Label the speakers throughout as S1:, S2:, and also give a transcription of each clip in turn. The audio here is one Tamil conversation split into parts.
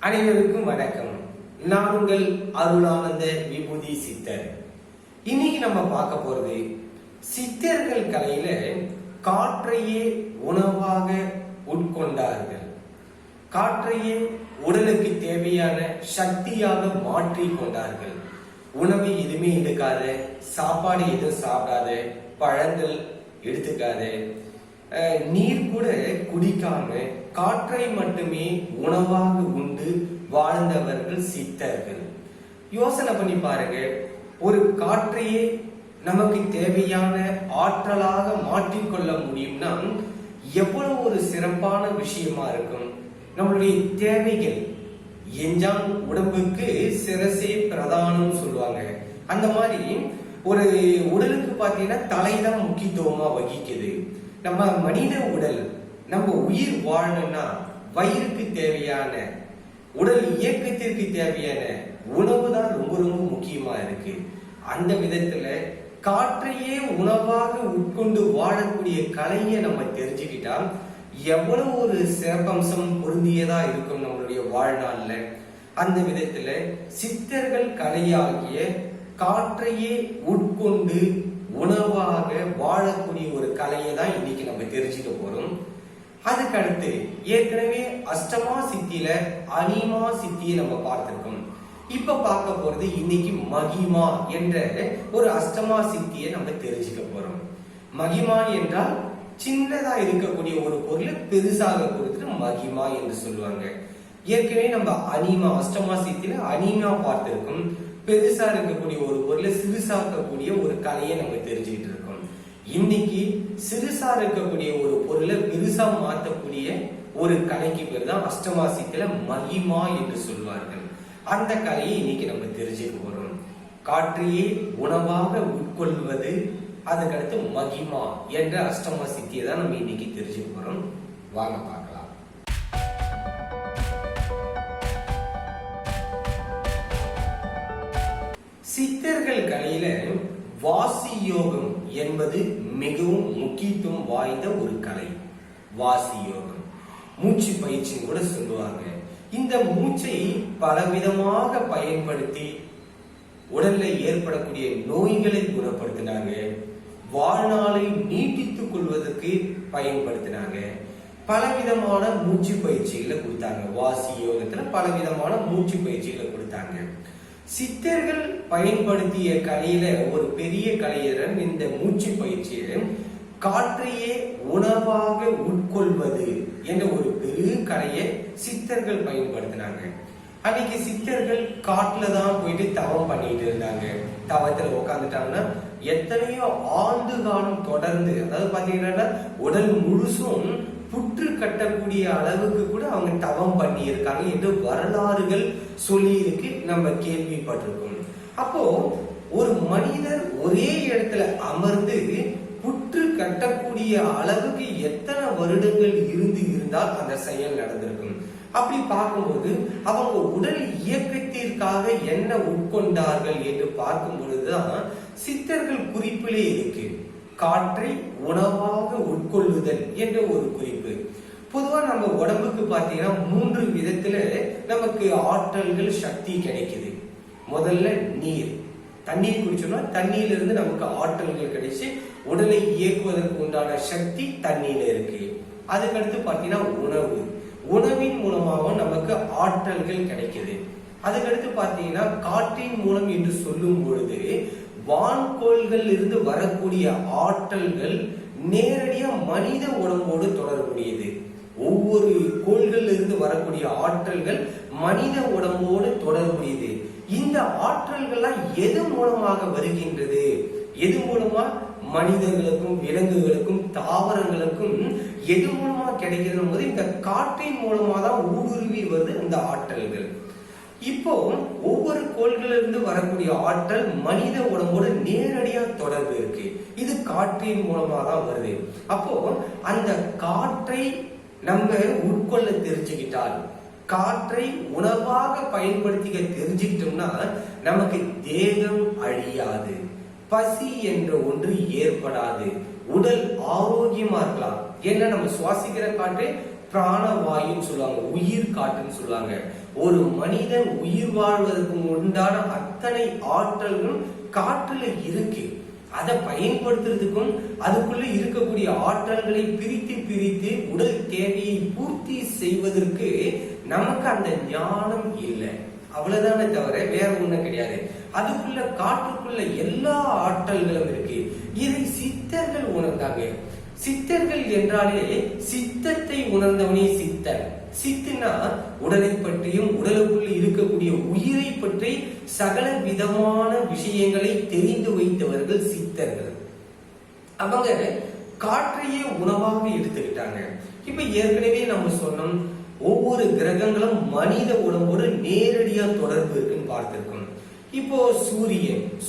S1: அனைவருக்கும் வணக்கம். நான் உங்கள் அருளானந்த விபூதி சித்தர். இன்னைக்கு நம்ம பார்க்க போறது சித்தர்கள் கலையில காற்றையே உணவாக உட்கொண்டார்கள். காற்றையே உடலுக்கு தேவையான சக்தியாக மாற்றி கொண்டார்கள். உணவு எதுவுமே எடுக்காத, சாப்பாடு எதுவும் சாப்பிடாத, பழங்கள் எடுத்துக்காத, நீர் கூட குடிக்காம காற்றை மட்டுமே உணவாக உண்டு வாழ்ந்தவர்கள் சித்தர்கள். யோசனை பண்ணி பாருங்க, ஒரு காற்றையே நமக்கு தேவையான ஆற்றலாக மாற்றிக்கொள்ள முடியும்னா எவ்வளவு ஒரு சிறப்பான விஷயமா இருக்கும். நம்மளுடைய தேவைகள் எஞ்சான் உடம்புக்கு சிரசே பிரதானம் சொல்லுவாங்க. அந்த மாதிரி ஒரு உடலுக்கு பாத்தீங்கன்னா தலைதான் முக்கியத்துவமா வகிக்குது. நம்ம மனித உடல், நம்ம உயிர் வாழணும்னா வயிறுக்கு தேவையான, உடல் இயக்கத்திற்கு தேவையான உணவு தான் ரொம்ப ரொம்ப முக்கியமா இருக்கு. அந்த விதத்துல காற்றையே உணவாக உட்கொண்டு வாழக்கூடிய கலையை நம்ம தெரிஞ்சுக்கிட்டா எவ்வளவு ஒரு சிறப்பம்சம் பொருந்தியதா இருக்கும் நம்மளுடைய வாழ்நாள்ல. அந்த விதத்துல சித்தர்கள் கலையாகிய காற்றையே உட்கொண்டு உணவாக வாழக்கூடிய ஒரு கலையை தான் இன்னைக்கு நம்ம தெரிஞ்சுக்க போறோம். அதுக்கு அடுத்து ஏற்கனவே அஷ்டமா சித்தியில அனிமா சித்தியை நம்ம பார்த்திருக்கோம். இப்ப பார்க்க போறது இன்னைக்கு மகிமா என்ற ஒரு அஷ்டமா சித்தியை நம்ம தெரிஞ்சுக்க போறோம். மகிமா என்றால் சின்னதா இருக்கக்கூடிய ஒரு பொருளை பெருசாக கொடுத்துட்டு மகிமா என்று சொல்லுவாங்க. ஏற்கனவே நம்ம அனிமா அஷ்டமா சித்தியில அனிமா பார்த்திருக்கோம். பெருசா இருக்கக்கூடிய ஒரு பொருளை சிறுசாக்கக்கூடிய ஒரு கலையை நம்ம தெரிஞ்சுக்கிட்டு இருக்கோம். இன்னைக்கு சிறுசா இருக்கக்கூடிய ஒரு பொருளை பெருசா மாற்றக்கூடிய ஒரு கலைக்கு பேர் தான் அஷ்டமாசித்துல மகிமா என்று சொல்வார்கள். அந்த கலையை இன்னைக்கு நம்ம தெரிஞ்சுக்க போறோம். காற்றையே உணவாக உட்கொள்வது, அதுக்கடுத்து மகிமா என்ற அஷ்டமா சித்தியை தான் நம்ம இன்னைக்கு தெரிஞ்சுக்க போறோம். வாங்க பார்க்கலாம். சித்தர்கள் கலையில வாசி யோகம் என்பது மிகவும் முக்கியத்துவம் வாய்ந்த ஒரு கலை. வாசி யோகம் மூச்சு பயிற்சி கூட சொல்லுவாங்க. இந்த மூச்சை பலவிதமாக பயன்படுத்தி உடல்ல ஏற்படக்கூடிய நோய்களை குணப்படுத்தினாங்க. வாழ்நாளை நீட்டித்துக் கொள்வதற்கு பயன்படுத்தினாங்க. பலவிதமான மூச்சு பயிற்சிகளை கொடுத்தாங்க. வாசி யோகத்துல பலவிதமான மூச்சு பயிற்சிகளை கொடுத்தாங்க. சித்தர்கள் பயன்படுத்திய கலையில ஒரு பெரிய கலைஞரன் இந்த மூச்சு பயிற்சியை காற்றையே உணவாக உட்கொள்வது என்ற ஒரு பெரிய கலையை சித்தர்கள் பயன்படுத்தினாங்க. அன்னைக்கு சித்தர்கள் காட்டுல தான் போயிட்டு தவம் பண்ணிட்டு இருந்தாங்க. தவத்துல உட்காந்துட்டாங்கன்னா எத்தனையோ ஆண்டு காலம் தொடர்ந்து, அதாவது பாத்தீங்கன்னா உடல் முழுசும் புற்று கட்டக்கூடிய அளவுக்கு கூட அவங்க தவம் பண்ணி இருக்காங்க என்று வரலாறுகள் சொல்லி இருக்கு, நம்ம கேள்விப்பட்டிருக்கோம். அப்போ ஒரு மனிதர் ஒரே இடத்துல அமர்ந்து புற்று கட்டக்கூடிய அளவுக்கு எத்தனை வருடங்கள் இருந்தால் அந்த செயல் நடந்திருக்கும். அப்படி பார்க்கும்போது அவங்க உடல் இயக்கத்திற்காக என்ன உட்கொண்டார்கள் என்று பார்க்கும் பொழுதுதான் சித்தர்கள் குறிப்பிலே இருக்கு காற்றை உணவாக உட்கொள்ளுதல் என்ற ஒரு குறிப்பு. பொதுவா நம்ம உடம்புக்கு பாத்தீங்கன்னா 3 விதத்துல நமக்கு ஆற்றல்கள் சக்தி கிடைக்குது. முதல்ல நீர், தண்ணீர் குடிச்சோம்னா தண்ணீர்ல இருந்து நமக்கு ஆற்றல்கள் கிடைச்சு உடலை இயக்குவதற்கு உண்டான சக்தி தண்ணீர்ல இருக்கு. அதுக்கடுத்து பாத்தீங்கன்னா உணவு, உணவின் மூலமாகவும் நமக்கு ஆற்றல்கள் கிடைக்குது. அதுக்கடுத்து பாத்தீங்கன்னா காற்றின் மூலம் என்று சொல்லும் பொழுது வான்கோள்கள் இருந்து வரக்கூடிய ஆற்றல்கள் நேரடியா மனித உடம்போடு தொடர்புடையது. ஒவ்வொரு கோள்கள் இருந்து வரக்கூடிய ஆற்றல்கள் மனித உடம்போடு தொடர்புடையது. இந்த ஆற்றல்கள்லாம் எது மூலமாக வருகின்றது? எது மூலமா? மனிதர்களுக்கும் விலங்குகளுக்கும் தாவரங்களுக்கும் எது மூலமா கிடைக்கிறது போது இந்த காற்றின் மூலமா தான் ஊடுருவி வருது இந்த ஆற்றல்கள். இப்போ ஒவ்வொரு கோள்களிலிருந்து வரக்கூடிய ஆற்றல் மனித உடம்போடு நேரடியா தொடர்பு இருக்கு. இது காற்றின் மூலமா தான் வருது. அப்போ அந்த காற்றை நம்ம உட்கொள்ள தெரிஞ்சுக்கிட்டால், காற்றை உணவாக பயன்படுத்திக்க தெரிஞ்சுக்கிட்டோம்னா நமக்கு தேகம் அழியாது, பசி என்ற ஒன்று ஏற்படாது, உடல் ஆரோக்கியமா இருக்கலாம். ஏன்னா நம்ம சுவாசிக்கிற காற்றே பிராணவாயுன்னு சொல்லுவாங்க, உயிர் காற்றுன்னு சொல்லுவாங்க. ஒரு மனிதன் உயிர் வாழ்வதற்கு உண்டான அத்தனை ஆற்றல்களும் காற்றுல இருக்கு. அதை பயன்படுத்துறதுக்கும் அதுக்குள்ள இருக்கக்கூடிய ஆற்றல்களை பிரித்து பிரித்து உடல் தேவையை பூர்த்தி செய்வதற்கு நமக்கு அந்த ஞானம் இல்லை. அவ்வளவுதானே தவிர வேற ஒண்ணும் கிடையாது. அதுக்குள்ள காற்றுக்குள்ள எல்லா ஆற்றல்களும் இருக்கு. இதை சித்தர்கள் உணர்ந்தாங்க. சித்தர்கள் என்றாலே சித்தத்தை உணர்ந்தவனே சித்தன். சித்துனா உடலை பற்றியும் உடலுக்குள் இருக்கக்கூடிய உயிரை பற்றி சகல விதமான விஷயங்களை தெரிந்து வைத்தவர்கள் சித்தர்கள். அவங்க காற்றையே உணவாக எடுத்துக்கிட்டாங்க. இப்ப ஏற்கனவே நம்ம சொன்னோம், ஒவ்வொரு கிரகங்களும் மனித உடம்போடு நேரடியா தொடர்பு இருக்குன்னு பார்த்திருக்கோம். இப்போ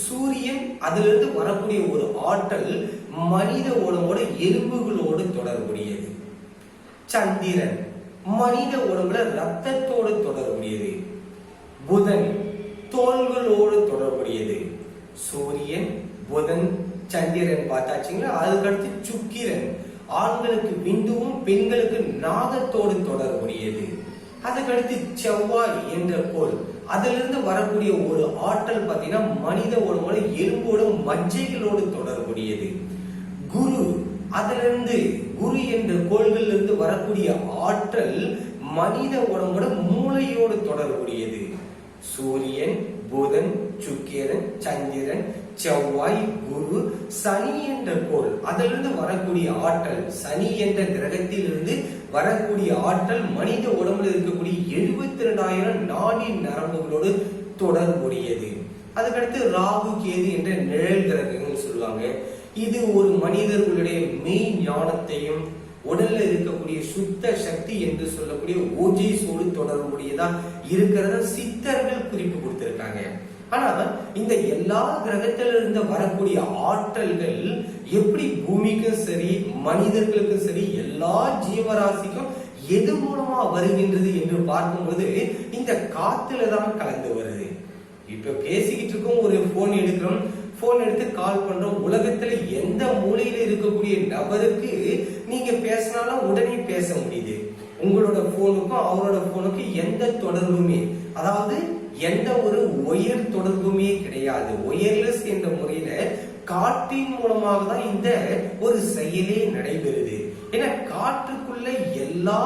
S1: சூரியன் அதுல இருந்து வரக்கூடிய ஒரு ஆற்றல் மனித உடம்போட எலும்புகளோடு தொடர்புடையது. சந்திரன் மனித உடம்புல ரத்தத்தோடு தொடர்புடையது. புதன் தோள்களோடு தொடர்புடையது. சூரியன், புதன், சந்திரன் பார்த்தாச்சுங்களா. அதுக்கடுத்து சுக்கிரன் ஆண்களுக்கு விந்துவும் பெண்களுக்கு நாகத்தோடு தொடர்புடையது. அதுக்கடுத்து செவ்வாய் என்ற கோள், அதிலிருந்து வரக்கூடிய ஒரு ஆற்றல் பார்த்தீங்கன்னா மனித உடம்போட எலும்போடு மஜ்ஜைகளோடு தொடர்புடையது. குரு, அதிலிருந்து குரு என்ற கோள்களில் இருந்து வரக்கூடிய ஆற்றல் மனித உடம்போட மூளையோடு தொடர்புடையது. சூரியன், புதன், சுக்கிரன், சந்திரன், செவ்வாய், குரு, சனி என்ற கோள், அதிலிருந்து வரக்கூடிய ஆற்றல், சனி என்ற கிரகத்தில் இருந்து வரக்கூடிய ஆற்றல் மனித உடம்புல இருக்கக்கூடிய 72,000 நாடி நரம்புகளோடு தொடர்புடையது. அதுக்கடுத்து ராகு, கேது என்ற நிழல் கிரகங்கள் சொல்லுவாங்க. இது ஒரு மனிதர்களுடைய மெய் ஞானத்தையும் உடல்ல இருக்கக்கூடிய சுத்த சக்தி என்று சொல்லக்கூடிய ஓஜஸோடு தொடர்புடையதா இருக்கிறத சித்தர்கள் குறிப்பு கொடுத்திருக்காங்க. ஆனா இந்த எல்லா கிரகத்திலிருந்து வரக்கூடிய ஆற்றல்கள் எப்படி பூமிக்கும் சரி மனிதர்களுக்கும் சரி எல்லா ஜீவராசிக்கும் எது மூலமா வருகின்றது என்று பார்க்கும்போது இந்த காத்துல தான் கலந்து வருது. இப்ப பேசிக்கிட்டு இருக்கோம், ஒரு போன் எடுக்கிறோம், போன் எடுத்து கால் பண்றோம். உலகத்துல எந்த மூலையில இருக்கக்கூடிய நபருக்கு நீங்க பேசினாலும் உடனே பேச முடியுது. உங்களோட போனுக்கும் அவரோட போனுக்கும் எந்த தொடர்புமே, அதாவது எந்த ஒரு ஒயர் தொடர்புமே கிடையாது. ஒயர்லெஸ் என்ற முறையில காற்றின் மூலமாக தான் இந்த ஒரு செயலே நடைபெறுது. ஏன்னா காற்றுக்குள்ள எல்லா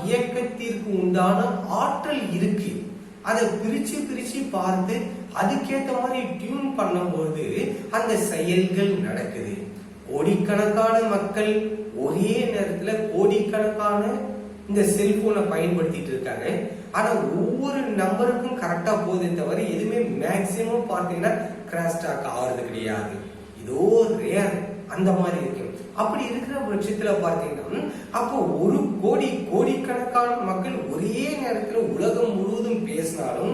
S1: இயக்கத்திற்கு உண்டான ஆற்றல் இருக்கு. அதை பிரிச்சு பிரிச்சு பார்த்து அதுக்கேற்ற மாதிரி டியூன் பண்ணும்போது அந்த செயல்கள் நடக்குது. கோடிக்கணக்கான மக்கள் ஒரே நேரத்துல கோடிக்கணக்கான இந்த செல்போனை பயன்படுத்திட்டு இருக்காங்க. ஆனா ஒவ்வொரு நம்பருக்கும் கரெக்டா போதே தவிர எதுவுமே மேக்சிமம் பார்த்தீங்கன்னா கிராஷ் டாக் ஆகுறது கிடையாது. இதோ ரேர் அந்த மாதிரி இருக்கு. அப்படி இருக்கிற பட்சத்துல பார்த்தீங்கன்னா அப்போ ஒரு கோடிக்கணக்கான மக்கள் ஒரே நேரத்துல உலகம் முழுவதும் பேசினாலும்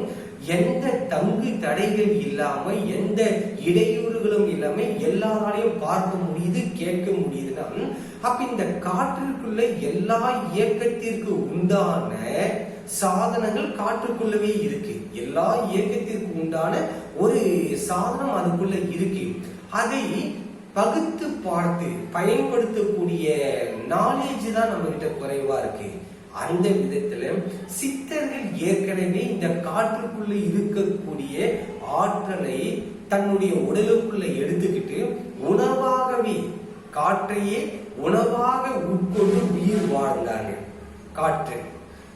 S1: எந்த தங்கு தடைகள் இல்லாம எந்த இடையூறுகளும் இல்லாம எல்லாராலையும் பார்க்க முடியுது, கேட்க முடியுதுன்னா அப்ப இந்த காற்றுக்குள்ள எல்லா இயக்கத்திற்கு உண்டான சாதனங்கள் காற்றுக்குள்ளவே இருக்கு. எல்லா இயக்கத்திற்கு உண்டான ஒரு சாதனம் அதுக்குள்ள இருக்கு. அதை பகுத்து பார்த்து பயன்படுத்தக்கூடிய நாலேஜ் தான் நம்ம கிட்ட குறைவா இருக்கு. அந்த விதத்துல சித்தர்கள் ஏற்கனவே இந்த காற்றுக்குள்ள இருக்கக்கூடிய ஆற்றலை தன்னுடைய உடலுக்குள்ள எடுத்துக்கிட்டு உணவாகவே காற்றையே உணவாக உட்கொண்டு உயிர் வாழ்ந்தாங்க. காற்று.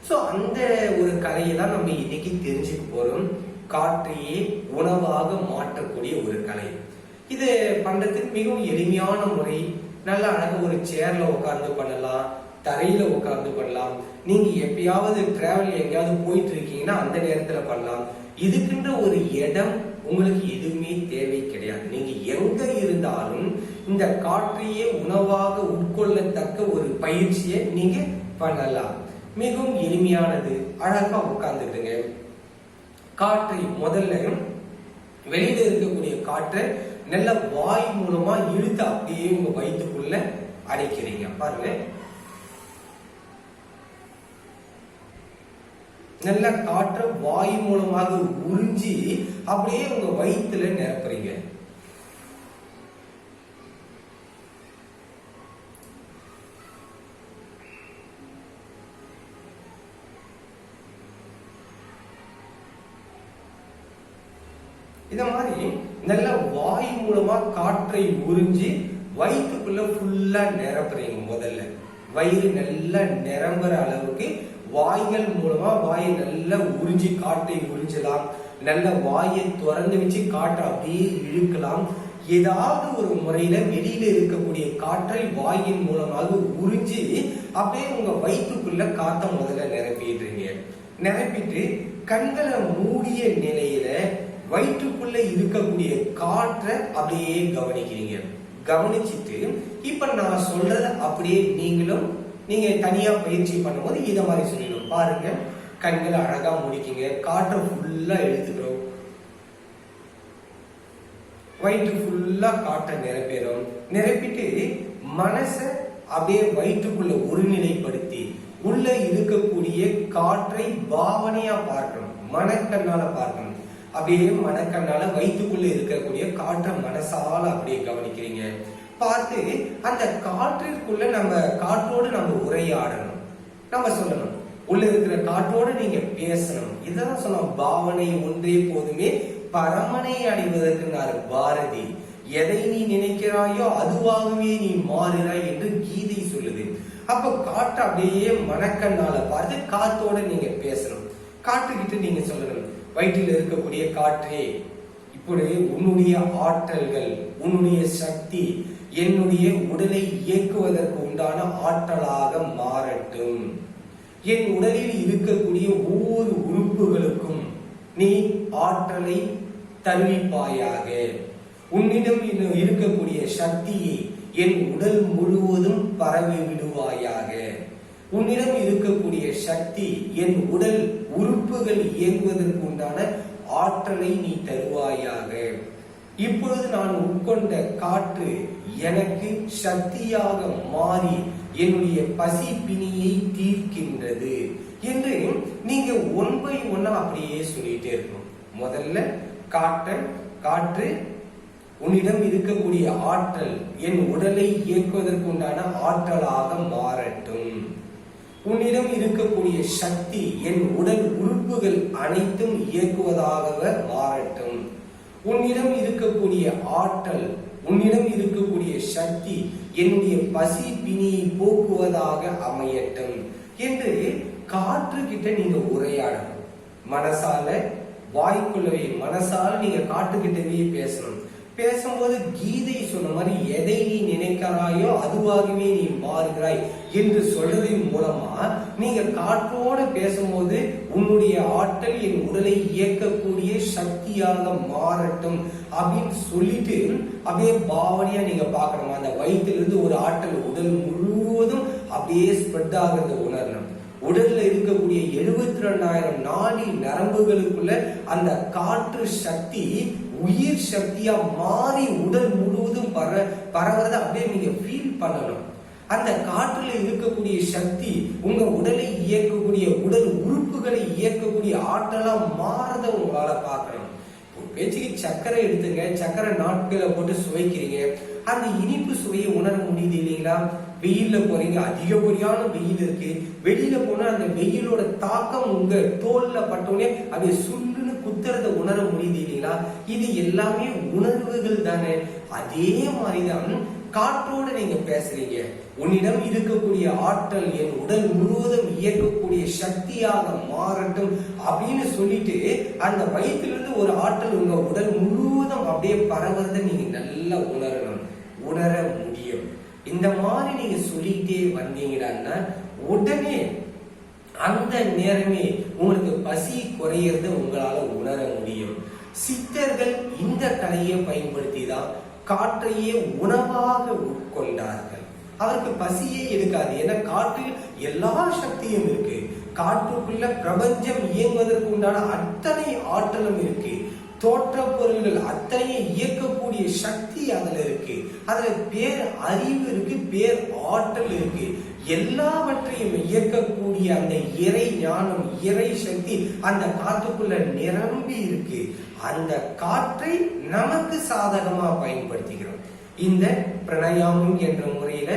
S1: சோ அந்த ஒரு கலையை தான் நம்ம இன்னைக்கு தெரிஞ்சுக்க போறோம். காற்றையே உணவாக மாற்றக்கூடிய ஒரு கலை. இது பண்றதுக்கு மிகவும் எளிமையான முறை. நல்ல அழகா ஒரு சேர்ல உட்கார்ந்து பண்ணலாம், தரையில உட்கார்ந்து பண்ணலாம். நீங்க எப்பயாவது டிராவல் எங்கேயாவது போயிட்டு இருக்கீங்கன்னா அந்த நேரத்துல பண்ணலாம். இதுக்குன்ற ஒரு இடம் உங்களுக்கு எதுவுமே தேவை கிடையாது. நீங்க எங்க இருந்தாலும் இந்த காற்றையே உணவாக உட்கொள்ளத்தக்க ஒரு பயிற்சியை நீங்க பண்ணலாம். மிகவும் எளிமையானது. அழகா உட்கார்ந்துடுங்க. காற்றை முதல்ல வெளியில இருக்கக்கூடிய காற்றை நல்ல வாய் மூலமா இழுத்து அப்படியே உங்க வயிற்றுக்குள்ள அடைக்கிறீங்க. பாருங்க, நல்ல காற்றை வாய் மூலமாக உறிஞ்சி அப்படியே உங்க வயிற்றுல நிரப்புறீங்க. இத மாதிரி நல்ல வாய் மூலமா காற்றை உறிஞ்சி வயிற்றுக்குள்ள ஃபுல்லா நிரப்புறீங்க. முதல்ல வயிறு நல்லா நிரம்புற அளவுக்கு வாய்கள் மூலமா வாயை நல்லா உறிஞ்சி காற்றை உறிஞ்சலாம். நல்ல வாயை திறந்து வச்சு காற்றை அப்படியே இழுக்கலாம். ஏதாவது ஒரு முறையில வெளியில இருக்கக்கூடிய காற்றை வாயின் மூலமாக உறிஞ்சி அப்படியே உங்க வயிற்றுக்குள்ள காத்த முதல்ல நிரப்பிடுறீங்க. நிரப்பிட்டு கண்களை மூடிய நிலையில வயிற்றுக்குள்ள இருக்கக்கூடிய காற்றை அப்படியே கவனிக்கிறீங்க. கவனிச்சுட்டு இப்ப நான் சொல்றத அப்படியே நீங்க தனியா பயிற்சி பண்ணும்போது இத மாதிரி சொல்லிடும். பாருங்க, கண்களை அழகா முடிக்கீங்க. காற்றை ஃபுல்லா எடுத்துக்கிறோம். வயிற்று ஃபுல்லா காற்றை நிரப்பிடும். நிரப்பிட்டு மனசை அப்படியே வயிற்றுக்குள்ள ஒருநிலைப்படுத்தி உள்ள இருக்கக்கூடிய காற்றை பாவனையா பார்க்கணும். மனக்கண்ணால பார்க்கணும். அப்படியே மனக்கண்ணால வயிற்றுக்குள்ள இருக்கக்கூடிய காற்றை மனசால அப்படியே கவனிக்கிறீங்க. பார்த்து அந்த காற்றிற்குள்ள நம்ம காற்றோடு நம்ம உரையாடணும். நம்ம சொல்லணும், உள்ள இருக்கிற காற்றோடு நீங்க பேசணும். இதெல்லாம் சொன்னோம். பாவனை ஒன்றே போதுமே பரமனை அடைவதற்கு பாரதி. எதை நீ நினைக்கிறாயோ அதுவாகவே நீ மாறுகிறாய் என்று கீதை சொல்லுது. அப்ப காற்று அப்படியே மனக்கண்ணால பார்த்து காத்தோட நீங்க பேசணும். காற்றுக்கிட்டு நீங்க சொல்லணும், வயிற்றில் இருக்கக்கூடிய காற்றே, இப்படி உன்னுடைய ஆற்றல்கள், உன்னுடைய சக்தி என்னுடைய உடலை இயக்குவதற்கு உண்டான ஆற்றலாக மாறட்டும். என் உடலில் இருக்கக்கூடிய ஒவ்வொரு உறுப்புகளுக்கும் நீ ஆற்றலை தருவிப்பாயாக. உன்னிடம் இருக்கக்கூடிய சக்தியை என் உடல் முழுவதும் பரவி விடுவாயாக. உன்னிடம் இருக்கக்கூடிய சக்தி என் உடல் உறுப்புகள் இயங்குவதற்கு உண்டான ஆற்றலை நீ தருவாயாக. இப்பொழுது நான் உட்கொண்ட காற்று எனக்கு சக்தியாக மாறி என்னுடைய பசி பிணியை தீர்க்கின்றது என்று நீங்க ஒன் பை ஒன்னா அப்படியே சொல்லிட்டே இருக்கணும். முதல்ல காற்று உன்னிடம் இருக்கக்கூடிய ஆற்றல் என் உடலை இயக்குவதற்கு உண்டான ஆற்றலாக மாறட்டும். உன்னிடம் இருக்கக்கூடிய சக்தி என் உடல் உறுப்புகள் அனைத்தும் இயக்குவதாக மாறட்டும். உன்னிடம் இருக்கக்கூடிய ஆற்றல், உன்னிடம் இருக்கக்கூடிய சக்தி என்னுடைய பசி பிணியை போக்குவதாக அமையட்டும் என்று காற்று கிட்ட நீங்க உரையாடணும். மனசால வாய்க்குள்ளவே மனசால நீங்க காட்டுக்கிட்டவே பேசணும். பேசும்போது கீதை சொன்ன மாதிரி எதை நீ நினைக்கிறாயோ அதுவாகவே நீ மாறுகிறாய் என்று சொல்றதின் மூலமா நீங்க காற்றோட பேசும்போது உன்னுடைய ஆற்றல் என் உடலை இயக்கக்கூடிய சக்தியாக மாறட்டும் அப்படின்னு சொல்லிட்டு அப்படியே பாவனையா நீங்க பார்க்கணும். அந்த வயிற்றிலிருந்து ஒரு ஆற்றல் உடல் முழுவதும் அப்படியே ஸ்ப்ரெட் ஆகிறத உணரணும். உடல்ல இருக்கக்கூடிய 72,000 நாடி நரம்புகளுக்குள்ள அந்த காற்று சக்தி உயிர் சக்தியா மாறி உடல் முழுவதும் பரவறத அப்படியே நீங்க ஃபீல் பண்ணணும். அந்த காற்றுல இருக்கக்கூடிய சக்தி உங்க உடலை இயக்கக்கூடிய உடல் உறுப்புகளை இயக்கக்கூடிய ஆற்றலா மாறத உங்களால பார்க்கணும். பேச்சுக்கு சர்க்கரை எடுத்துங்க, சர்க்கரை நாட்களை போட்டு சுவைக்கிறீங்க, அந்த இனிப்பு சுவையை உணர முடியுது இல்லைங்களா? வெயில்ல போறீங்க, அதிகப்படியான வெயில் இருக்கு, வெளியில போனா அந்த வெயிலோட தாக்கம் உங்க தோல்ல பட்டோடனே அப்படியே சுள்ளுன்னு குத்துறத உணர முடியுது இல்லைங்களா? இது எல்லாமே உணர்வுகள் தானே. அதே மாதிரிதான் காற்றோட நீங்க பேசுறீங்க. உன்னிடம் இருக்கக்கூடிய ஆற்றல் என் உடல் முழுவதும் இயக்கக்கூடிய சக்தியாக மாறட்டும் அப்படின்னு சொல்லிட்டு அந்த வயிற்றிலிருந்து ஒரு ஆற்றல் உங்க உடல் முழுவதும் அப்படியே பரவுறத நீங்க நல்லா உணர முடியும். இந்த மாதிரி நீங்க சொல்லிட்டே வந்தீங்கன்னா உடனே அந்த நேரமே உங்களுக்கு பசி குறையறத உங்களால உணர முடியும். சித்தர்கள் இந்த கலையை பயன்படுத்தி தான் காற்றையே உணவாக உட்கொண்டார்கள். அவருக்கு பசியே எடுக்காது. ஏன்னா காற்றில் எல்லா சக்தியும் இருக்கு. காற்றுக்குள்ள பிரபஞ்சம் இயங்குவதற்கு உண்டான அத்தனை ஆற்றலும் இருக்கு. தோற்ற பொருள்கள் அத்தனையை இயக்கக்கூடிய சக்தி அதுல இருக்கு. அதுல பேர் அறிவு இருக்கு, பேர் ஆற்றல் இருக்கு. எல்லாவற்றையும் இயக்கக்கூடிய அந்த இறை ஞானம், இறை சக்தி அந்த காற்றுக்குள்ள நிரம்பி இருக்கு. அந்த காற்றை நமக்கு சாதகமா பயன்படுத்திக்கிறோம். இந்த பிரணயாமம் என்ற முறையில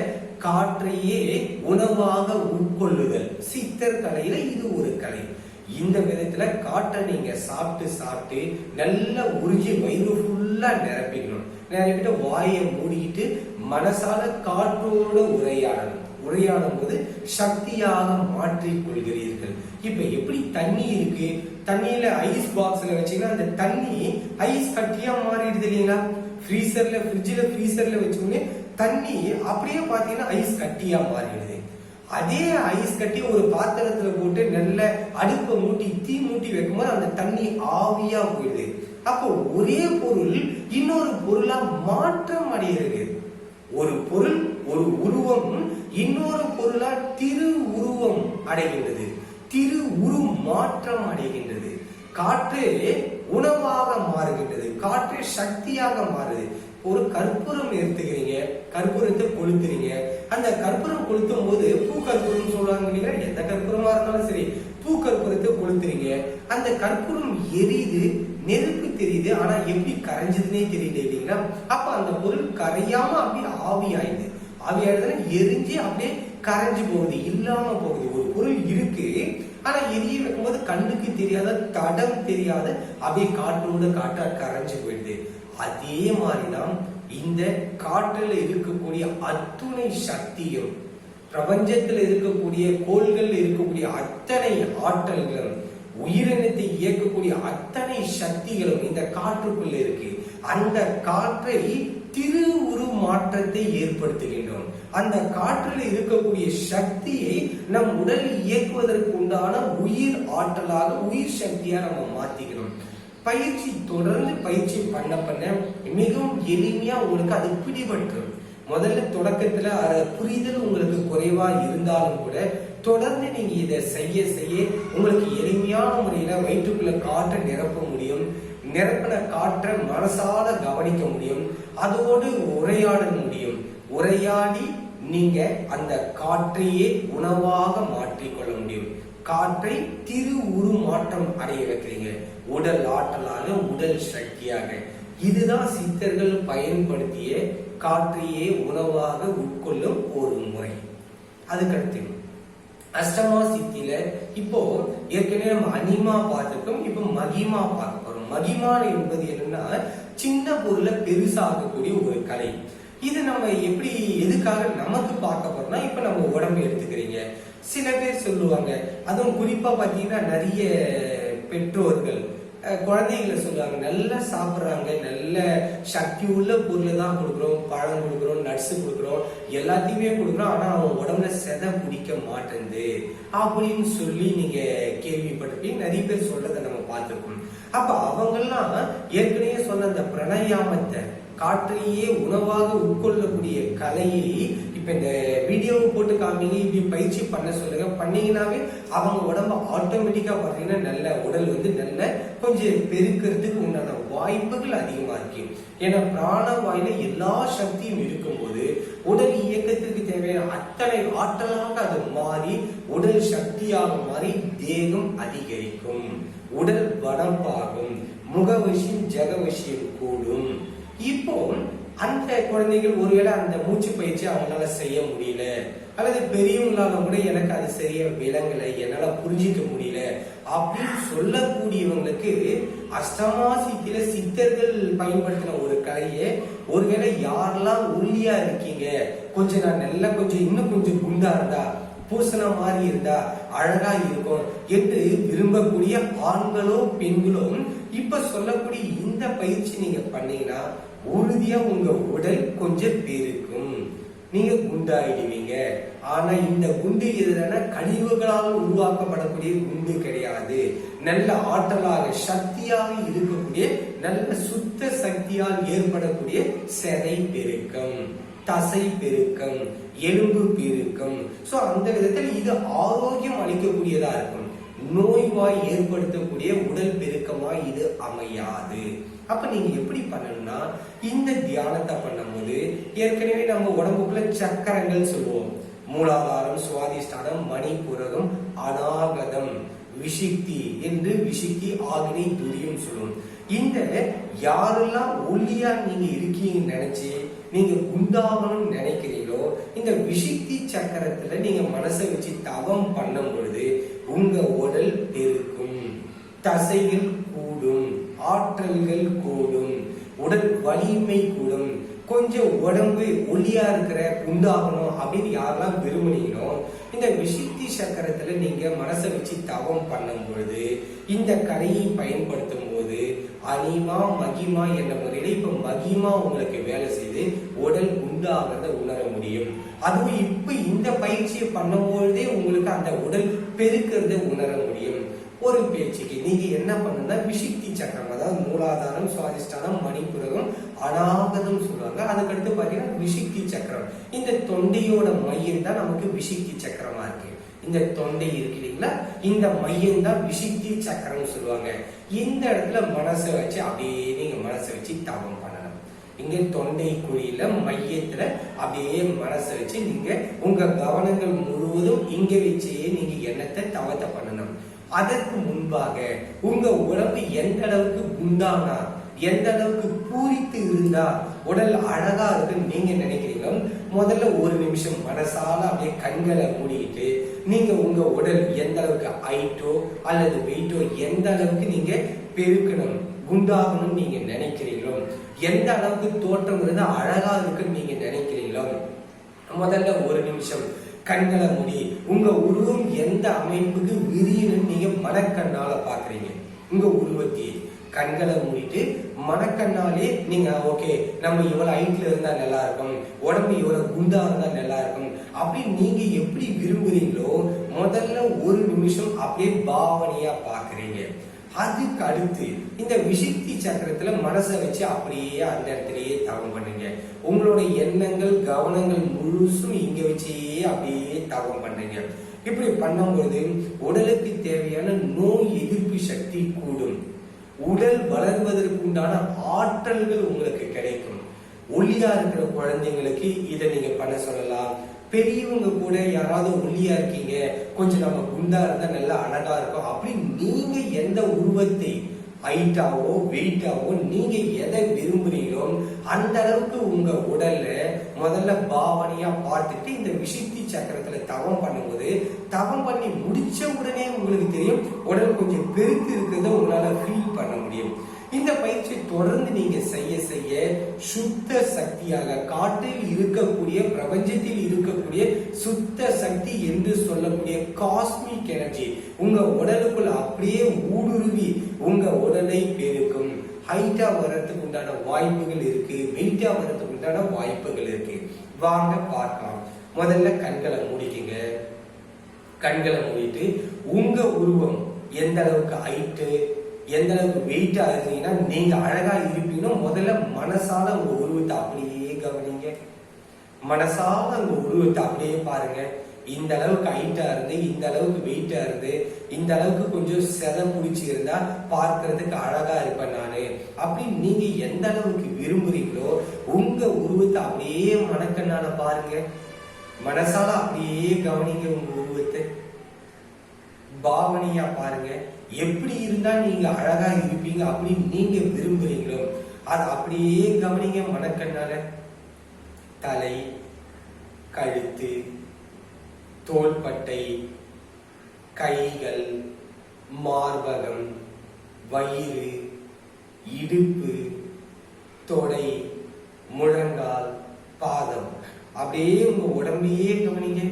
S1: காற்றையே உணவாக உட்கொள்ளுதல் சித்தர் கலையில இது ஒரு கலை. இந்த விதத்துல காற்றை நீங்க சாப்பிட்டு சாப்பிட்டு நல்லா உறிஞ்சி வயிறு ஃபுல்லா நிரப்பிட்டு வாயை மூடிக்கிட்டு மனசால காற்றோட உரையாடும் போது சக்தியாக மாற்றிக் கொள்கிறீர்கள். இப்ப எப்படி தண்ணி இருக்கு, தண்ணியில ஐஸ் பாக்ஸ்ல வச்சீங்கன்னா அந்த தண்ணி ஐஸ் கட்டியா மாறிடுது இல்லைங்களா? ஃப்ரீசர்ல வச்சோடனே தண்ணி அப்படியே பாத்தீங்கன்னா ஐஸ் கட்டியா மாறிடுது. அதே ஐஸ் கட்டி ஒரு பாத்திரத்துல போட்டு நல்ல அடுப்பை தீ மூட்டி வைக்கும்போது அந்த தண்ணி ஆவியா போயிடுது. அப்போ ஒரே பொருள் இன்னொரு பொருளா மாற்றம் அடைகிறது. ஒரு பொருள், ஒரு உருவம் இன்னொரு பொருளா திரு உருவம் அடைகின்றது, திரு உரு மாற்றம் அடைகின்றது. காற்று உணவாக மாறுகின்றது, காற்று சக்தியாக மாறுது. ஒரு கற்பூரம் எடுத்துக்கிறீங்க, கற்பூரத்தை கொளுத்துறீங்க. அந்த கற்பூரம் கொளுத்தும் போது பூ கற்பூரம் சொல்றாங்க இல்லையா? எந்த கற்பூரமா இருந்தாலும் சரி, பூ கற்பூரத்தை கொளுத்துறீங்க. அந்த கற்பூரம் எரியுது, நெருப்பு தெரியுது, ஆனா எப்படி கரைஞ்சதுன்னே தெரியல இல்லைங்களா? அப்ப அந்த பொருள் கரையாம அப்படியே ஆவியாயிடுதுன்னா எரிஞ்சு அப்படியே கரைஞ்சு போகுது, இல்லாம போகுது. ஒரு பொருள் இருக்கு, ஆனா எரிய வைக்கும்போது கண்ணுக்கு தெரியாத, தடம் தெரியாத, அப்படியே காற்றா கரைஞ்சு போயிடுது. அதே மாதிரிதான் இந்த காற்றில் இருக்கக்கூடிய அத்துணை சக்தியும், பிரபஞ்சத்தில் இருக்கக்கூடிய கோள்கள் இருக்கக்கூடிய அத்தனை ஆற்றல்களும், உயிரினத்தை இயக்கக்கூடிய அத்தனை சக்திகளும் இந்த காற்றுக்குள்ள இருக்கு. அந்த காற்றை திரு உரு மாற்றத்தை ஏற்படுத்துகின்றோம். அந்த காற்றில் இருக்கக்கூடிய சக்தியை நம் உடல் இயக்குவதற்கு உண்டான உயிர் ஆற்றலாக, உயிர் சக்தியா நம்ம மாத்திக்கிறோம். தொடர்ந்து பயிற்சி பண்ண மிகவும் எளிமையா உங்களுக்கு அது பிடிபட்டுரும். முதல்ல தொடக்கத்துல புரிதல் உங்களுக்கு குறைவா இருந்தாலும் கூட தொடர்ந்து நீங்க இதை செய்ய உங்களுக்கு எளிமையான முறையில வயிற்றுக்குள்ள காற்றை நிரப்ப முடியும். நிரப்பின காற்றை மனசால கவனிக்க முடியும், அதோடு உரையாட முடியும். உரையாடி நீங்க அந்த காற்றையே உணவாக மாற்றிக்கொள்ள முடியும். காற்றை திரு உரு மாற்றம் அடைய வைக்கிறீங்க, உடல் ஆற்றலாக, உடல் சக்தியாக. இதுதான் சித்தர்கள் பயன்படுத்திய காற்றையே உணவாக உட்கொள்ளும் ஒரு முறை. அதுக்கடுத்து அஷ்டமா சித்தியில இப்போ ஏற்கனவே நம்ம அனிமா பார்த்துருக்கோம், இப்போ மகிமா பார்க்க போறோம். மகிமா என்பது என்னன்னா சின்ன பொருளை பெருசாகக்கூடிய ஒரு கலை. இது நம்ம எப்படி எதுக்காக நமக்கு பார்க்க போறோம்னா, இப்ப நம்ம உடம்பு எடுத்துக்கிறீங்க. சில பேர் சொல்லுவாங்க, அதுவும் குறிப்பா பாத்தீங்கன்னா நிறைய பெற்றோர்கள் குழந்தைகளை சொல்லுவாங்க, நல்லா சாப்பிட்றாங்க, நல்ல சக்தி உள்ள பொருளை தான் கொடுக்குறோம், பழம் கொடுக்குறோம், நட்ஸ் கொடுக்குறோம், எல்லாத்தையுமே கொடுக்குறோம், ஆனா அவங்க உடம்புல செதை பிடிக்க மாட்டேங்குது அப்படின்னு சொல்லி நீங்க கேள்விப்பட்டிருப்பீங்க. நிறைய பேர் சொல்றதை நம்ம பார்த்துருக்கோம். அப்ப அவங்கெல்லாம் ஏற்கனவே சொன்ன அந்த பிரணயாமத்தை, காற்றையே உணவாக உட்கொள்ளக்கூடிய கலையை இப்ப இந்த வீடியோவை போட்டு காமிங்க, இப்படி பயிற்சி பண்ண சொல்லுங்க. பண்ணீங்கன்னாவே அவங்க உடம்பு ஆட்டோமேட்டிக்கா பாத்தீங்கன்னா நல்ல உடல் நல்ல கொஞ்சம் பெருக்கிறதுக்கு உண்டான வாய்ப்புகள் அதிகமா இருக்கு. ஏன்னா பிராணவாயில எல்லா சக்தியும் இருக்கும்போது உடல் இயக்கத்திற்கு தேவையான அத்தனை ஆற்றலாக அது மாறி உடல் சக்தியாக மாறி தேகம் அதிகரிக்கும், உடல் வனப்பாகும், முகவசியம் ஜெகவசியம் கூடும். இப்போ அந்த குழந்தைகள் ஒருவேளை அந்த மூச்சு பயிற்சி அவங்களால செய்ய முடியல, அல்லது பெரியவங்களால கூட எனக்கு அது சரியா விளங்கலை, என்னால புரிஞ்சிக்க முடியல அப்படின்னு சொல்லக்கூடியவங்களுக்கு அஷ்டமாசித்தில சித்தர்கள் பயன்படுத்தின ஒரு கலையை, ஒருவேளை யாரெல்லாம் ஒல்லியா இருக்கீங்க, கொஞ்சம் நான் நல்லா கொஞ்சம் இன்னும் கொஞ்சம் குண்டா இருந்தா, பூசண மாதிரி இருந்தா அழகா இருக்கும் என்று விரும்பக்கூடிய ஆண்களோ பெண்களோ இப்ப சொல்லக்கூடிய இந்த பயிற்சி நீங்க பண்ணீங்கன்னா உறுதியா உங்க உடல் கொஞ்சம் பெருக்கும், நீங்க குண்டாயிடுவீங்க. ஆனா இந்த குண்டு எதுனா கழிவுகளால் உருவாக்கப்படக்கூடிய குண்டு கிடையாது. நல்ல ஆற்றலாக சக்தியாக இருக்கக்கூடிய நல்ல சுத்த சக்தியால் ஏற்படக்கூடிய செதை பெருக்கம், தசை பெருக்கம், எலும்பு பெருக்கம். சோ அந்த விதத்தில் இது ஆரோக்கியம் அளிக்கக்கூடியதா இருக்கும். நோய்வாய் ஏற்படுத்தக்கூடிய உடல் பெருக்கமா இது அமையாது. அப்ப நீங்க எப்படி பண்ணணும்னா, இந்த தியானத்தை பண்ணும்போது ஏற்கனவே நம்ம உடம்புக்குள்ள சக்கரங்கள் சொல்லுவோம், மூலாதாரம், சுவாதிஷ்டானம், மணிபுரகம், அநாகதம், விஷிக்தி என்று விஷிக்தி, ஆகினை, துரியம் சொல்லுவோம். இந்த யாரெல்லாம் ஒல்லியா நீங்க இருக்கீங்கன்னு நினைச்சு நீங்க குண்டாகணும்னு நினைக்கிறீங்களோ, இந்த விஷிக்தி சக்கரத்துல நீங்க மனசை வச்சு தவம் பண்ணும் பொழுது உங்க உடல் பெருக்கும். தசைகள் கூடும், ஆற்றல்கள் கூடும், உடல் வலிமை கூடும், கொஞ்சம் உடம்பு ஒல்லியா இருக்கிற குண்டாகணும் அப்படின்னு யாரெல்லாம் விரும்புனீங்களோ இந்த விசுத்தி சக்கரத்துல நீங்க மனசை வச்சு தவம் பண்ணும் பொழுது இந்த கலையை பயன்படுத்தும் போது அனிமா மகிமா என்ற முறையில இப்ப மகிமா உங்களுக்கு வேலை செய்து உடல் குண்டாகிறத உணர முடியும். அதுவும் இப்ப இந்த பயிற்சியை பண்ணும்போதே உங்களுக்கு அந்த உடல் பெருக்கிறத உணர முடியும். ஒரு பேச்சுக்கு நீங்க என்ன பண்ணுன்னா விசுத்தி சக்கரம், அதாவது மூலாதாரம், சுவாதிஷ்டானம், மணிப்புரகம், அநாகதம் சொல்லுவாங்க. அதுக்கடுத்து பாத்தீங்கன்னா விசுத்தி சக்கரம். இந்த தொண்டையோட மையம் தான் நமக்கு விசுத்தி சக்கரமா இருக்கு. இந்த தொண்டை இருக்கு இல்லைங்களா, இந்த மையம் தான் விசுத்தி சக்கரம் சொல்லுவாங்க. இந்த இடத்துல மனசை வச்சு அப்படியே நீங்க மனசை வச்சு தவம் பண்ணணும். இங்க தொண்டை குழியில மையத்துல அப்படியே மனசை வச்சு நீங்க உங்க கவனங்கள் முழுவதும் இங்க வச்சே நீங்க எண்ணத்தை தவத்தை பண்ணணும். அதற்கு முன்பாக உங்க உடம்பு எந்த அளவுக்கு குண்டானா, எந்த அளவுக்கு பூரித்து இருந்தா உடல் அழகா இருக்குன்னு நீங்க நினைக்கிறீங்களோ முதல்ல ஒரு நிமிஷம் மனசால அப்படியே கண்களை மூடிக்கிட்டு நீங்க உங்க உடல் எந்த அளவுக்கு ஹைட்டோ அல்லது வெயிட்டோ எந்த அளவுக்கு நீங்க பெருக்கணும், குண்டாகணும் நீங்க நினைக்கிறீங்களோ, எந்த அளவுக்கு தோற்றம் இருந்தா அழகா இருக்குன்னு நீங்க நினைக்கிறீங்களோ முதல்ல ஒரு நிமிஷம் கண்களை மூடி உங்க உருவம் எந்த அமைப்புக்கு விரியணும்னு நீங்க மனக்கண்ணால பாக்குறீங்க. உங்க உருவத்தை கண்களை மூடிட்டு மனக்கண்ணாலே நீங்க ஓகே நம்ம இவ்வளவு ஹைட்ல இருந்தா நல்லா இருக்கும், உடம்பு இவ்வளவு குண்டா இருந்தா நல்லா இருக்கும் அப்படின்னு நீங்க எப்படி விரும்புறீங்களோ முதல்ல ஒரு நிமிஷம் அப்படியே பாவனையா பாக்குறீங்க. அதுக்கு அடுத்து இந்த விசுத்தி சக்கரத்துல மனசை வச்சு அப்படியே அந்த இடத்துலயே தவம் பண்ணுங்க. உங்களோட எண்ணங்கள் கவனங்கள் முழுசும் இங்க வச்சே அப்படியே தவம் பண்றீங்க. இப்படி பண்ணும்போது உடலுக்கு தேவையான நோய் எதிர்ப்பு சக்தி கூடும், உடல் வளர்வதற்கு உண்டான ஆற்றல்கள் உங்களுக்கு கிடைக்கும். ஒல்லியா இருக்கிற குழந்தைங்களுக்கு இதை நீங்க பண்ண சொல்லலாம். பெரியவங்க கூட யாராவது ஒல்லியா இருக்கீங்க, கொஞ்சம் நம்ம குண்டா இருந்தா நல்லா அழகா இருக்கும் அப்படின்னு நீங்க எந்த உருவத்தை ஹைட்டாவோ வெயிட்டாவோ நீங்க எதை விரும்புறீங்களோ அந்த அளவுக்கு உங்க உடல்ல முதல்ல பாவனையா பார்த்துட்டு இந்த விசுத்தி சக்கரத்துல தவம் பண்ணும்போது தவம் பண்ணி முடிச்ச உடனே உங்களுக்கு தெரியும் உடல் கொஞ்சம் பெருத்து இருக்கிறத உங்களால ஃபீல் பண்ண முடியும். இந்த பயிற்சி தொடர்ந்து நீங்க செய்ய செய்ய சுத்த சக்தியாக காற்றில் இருக்கக்கூடிய பிரபஞ்சத்தில் இருக்கக்கூடிய சுத்த சக்தி என்று சொல்லக்கூடிய காஸ்மிக் எனர்ஜி உங்க உடலுக்குள்ள அப்படியே ஊடுருவி உங்க உடலை பெருக்கும். ஹைட்டா வர்றதுக்கு உண்டான வாய்ப்புகள் இருக்கு, வெயிட்டா வர்றதுக்கு உண்டான வாய்ப்புகள் இருக்கு. வாங்க பார்க்கலாம். முதல்ல கண்களை மூடிக்கங்க. கண்களை மூடிட்டு உங்க உருவம் எந்த அளவுக்கு ஹைட்டு எந்த அளவுக்கு வெயிட்டா இருக்கீங்கன்னா நீங்க அழகா இருப்பீங்கன்னா முதல்ல மனசால உங்க உருவத்தை அப்படியே கவனிங்க. மனசால உங்க உருவத்தை அப்படியே பாருங்க. இந்த அளவுக்கு ஹைட்டா இருந்து இந்த அளவுக்கு வெயிட்டா இருந்து இந்த அளவுக்கு கொஞ்சம் செதை பிடிச்சி இருந்தா பார்க்கறதுக்கு அழகா இருப்பேன் நானு அப்படின்னு நீங்க எந்த அளவுக்கு விரும்புறீங்களோ உங்க உருவத்தை அப்படியே மனக்கண்ணால பாருங்க. மனசால அப்படியே கவனிங்க. உங்க உருவத்தை பாவனையா பாருங்க. எப்படி இருந்தா நீங்க அழகா இருப்பீங்க அப்படின்னு நீங்க விரும்புறீங்களோ அது அப்படியே கவனிங்க மனக்கண்ணால. தலை, கழுத்து, தோள்பட்டை, கைகள், மார்பகம், வயிறு, இடுப்பு, தொடை, முழங்கால், பாதம் அப்படியே உங்க உடம்பையே கவனிங்க.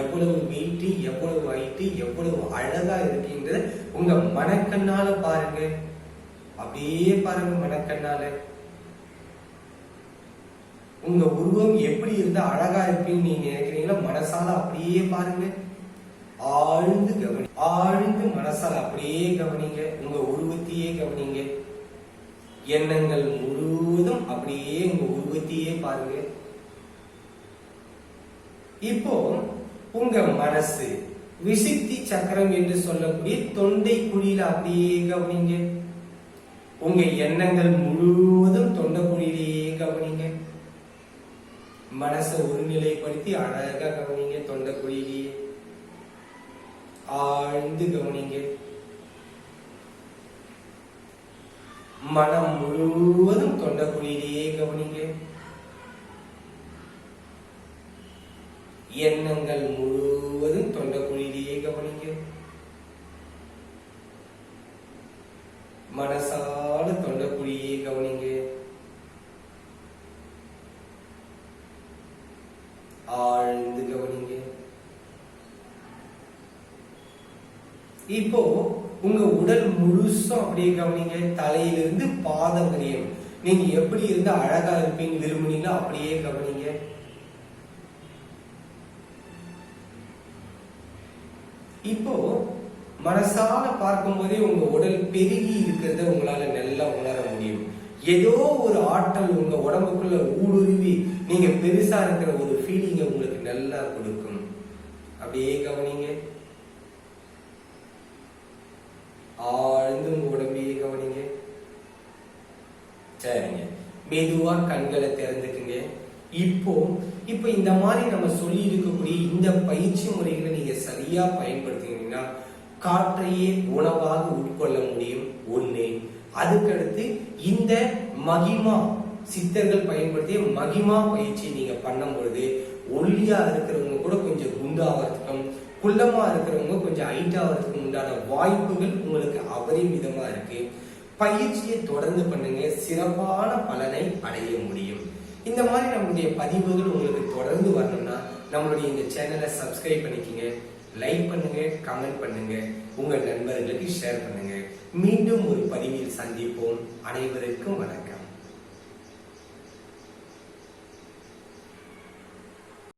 S1: எவ்வளவு வெயிட், எவ்வளவு ஹைட், எவ்வளவு அழகா இருக்கீங்கன்றத உங்க மனக்கண்ணால பாருங்க. அப்படியே பாருங்க மனக்கண்ணால. உங்க உருவம் எப்படி இருந்தா அழகா இருப்பீங்கன்னு நீங்க நினைக்கிறீங்களோ மனசால அப்படியே பாருங்க. ஆழ்ந்து கவனி, ஆழ்ந்து மனசால அப்படியே கவனிங்க. உங்க உருவத்தையே கவனிங்க. எண்ணங்கள் முழுவதும் அப்படியே உங்க உருவத்தையே பாருங்க. இப்போ உங்க மனசு விசுத்தி சக்கரம் என்று சொல்லக்கூடிய தொண்டை குழியில அப்படியே கவனிங்க. உங்க எண்ணங்கள் முழுவதும் தொண்டை குழியிலேயே கவனிங்க. மனசை ஒருநிலைப்படுத்தி அழகா கவனிங்க. தொண்டை குழியிலேயே ஆழ்ந்து கவனிங்க. மனம் முழுவதும் தொண்டை குழியிலேயே கவனிங்க. எண்ணங்கள் முழுவதும் தொண்டை குழியிலேயே கவனிங்க. இப்போ உங்க உடல் முழுசும் அப்படியே கவனிங்க, தலையிலிருந்து பாதம் வரையும் நீங்க எப்படி இருந்தா அழகா இருப்பீங்க விரும்புனீங்களோ அப்படியே கவனிங்க. இப்போ மனசால பார்க்கும் போதே உங்க உடல் பெருகி இருக்கிறத உங்களால நல்லா உணர முடியும். ஏதோ ஒரு ஆற்றல் உங்க உடம்புக்குள்ள ஊடுருவி நீங்க பெருசா இருக்கிற ஒரு ஃபீலிங்க உங்களுக்கு நல்லா கொடுக்கும். அப்படியே கவனிங்க. ஆழ்ந்து உங்க உடம்பையே கவனிங்க. சரிங்க, மெதுவா கண்களை திறந்துக்குங்க. இப்போ இந்த மாதிரி நம்ம சொல்லி இருக்கக்கூடிய இந்த பயிற்சி முறைகளை நீங்க சரியா பயன்படுத்தினீங்கன்னா காற்றையே உணவாக உட்கொள்ள முடியும். ஒண்ணு. அதுக்கடுத்து இந்த மகிமா சித்தர்கள் பயன்படுத்திய மகிமா பயிற்சி நீங்க பண்ணும் பொழுது ஒல்லியா இருக்கிறவங்க கூட கொஞ்சம் குண்டாகிறதுக்கும், குள்ளமா இருக்கிறவங்க கொஞ்சம் ஹைட் ஆகிறதுக்கும் உண்டான வாய்ப்புகள் உங்களுக்கு அபரிமிதமா இருக்கு. பயிற்சியை தொடர்ந்து பண்ணுங்க, சிறப்பான பலனை அடைய முடியும். இந்த மாதிரி நம்மளுடைய பதிவுகள் உங்களுக்கு தொடர்ந்து வரணும்னா நம்மளுடைய இந்த சேனலை சப்ஸ்கிரைப் பண்ணிக்கங்க, லைக் பண்ணுங்க, கமெண்ட் பண்ணுங்க, உங்க நண்பர்களுக்கு ஷேர் பண்ணுங்க. மீண்டும் ஒரு பதிவில் சந்திப்போம். அனைவருக்கும் வணக்கம்.